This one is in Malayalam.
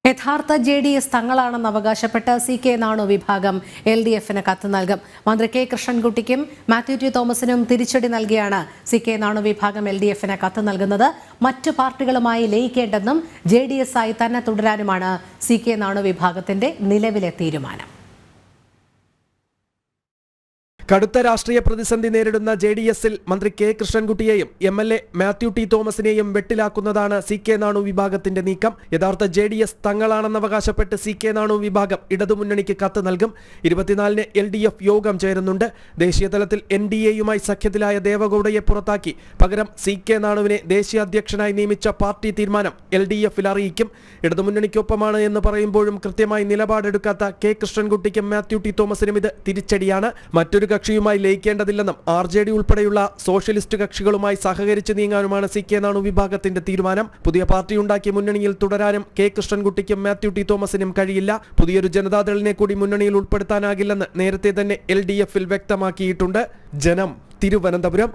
യഥാർത്ഥ JDS തങ്ങളാണെന്ന് അവകാശപ്പെട്ട് CK നാണു വിഭാഗം LDFന് കത്ത് നൽകും. മന്ത്രി K കൃഷ്ണൻകുട്ടിക്കും മാത്യു ടി തോമസിനും തിരിച്ചടി നൽകിയാണ് CK നാണു വിഭാഗം LDFന് കത്ത് നൽകുന്നത്. മറ്റു പാർട്ടികളുമായി ലയിക്കേണ്ടെന്നും JDS ആയി തന്നെ തുടരാനുമാണ് CK നാണു വിഭാഗത്തിന്റെ നിലവിലെ തീരുമാനം. കടുത്ത രാഷ്ട്രീയ പ്രതിസന്ധി നേരിടുന്ന JDSൽ മന്ത്രി K കൃഷ്ണൻകുട്ടിയെയും MLA മാത്യു ടി തോമസിനെയും വെട്ടിലാക്കുന്നതാണ് CK നാണു വിഭാഗത്തിന്റെ നീക്കം. യഥാർത്ഥ JDS തങ്ങളാണെന്ന് അവകാശപ്പെട്ട് CK നാണു വിഭാഗം ഇടതുമുന്നണിക്ക് കത്ത് നൽകും. 24-ന് LDF യോഗം ചേരുന്നുണ്ട്. ദേശീയ തലത്തിൽ NDAയുമായി സഖ്യത്തിലായ ദേവഗൌഡയെ പുറത്താക്കി പകരം CK നാണുവിനെ ദേശീയ അധ്യക്ഷനായി നിയമിച്ച പാർട്ടി തീരുമാനം LDFൽ അറിയിക്കും. ഇടതുമുന്നണിക്കൊപ്പമാണ് എന്ന് പറയുമ്പോഴും കൃത്യമായി നിലപാടെടുക്കാത്ത K കൃഷ്ണൻകുട്ടിക്കും മാത്യു ടി തോമസിനും ഇത് തിരിച്ചടിയാണ്. മറ്റൊരു കക്ഷിയുമായി ലയിക്കേണ്ടതില്ലെന്നും RJD ഉൾപ്പെടെയുള്ള സോഷ്യലിസ്റ്റ് കക്ഷികളുമായി സഹകരിച്ച് നീങ്ങാനുമാണ് CK നാണു വിഭാഗത്തിന്റെ തീരുമാനം. പുതിയ പാർട്ടിയുണ്ടാക്കി മുന്നണിയിൽ തുടരാനും K കൃഷ്ണൻകുട്ടിക്കും മാത്യു ടി തോമസിനും കഴിയില്ല. പുതിയൊരു ജനതാദളിനെ കൂടി മുന്നണിയിൽ ഉൾപ്പെടുത്താനാകില്ലെന്ന് നേരത്തെ തന്നെ LDFൽ വ്യക്തമാക്കിയിട്ടുണ്ട്. ജനം, തിരുവനന്തപുരം.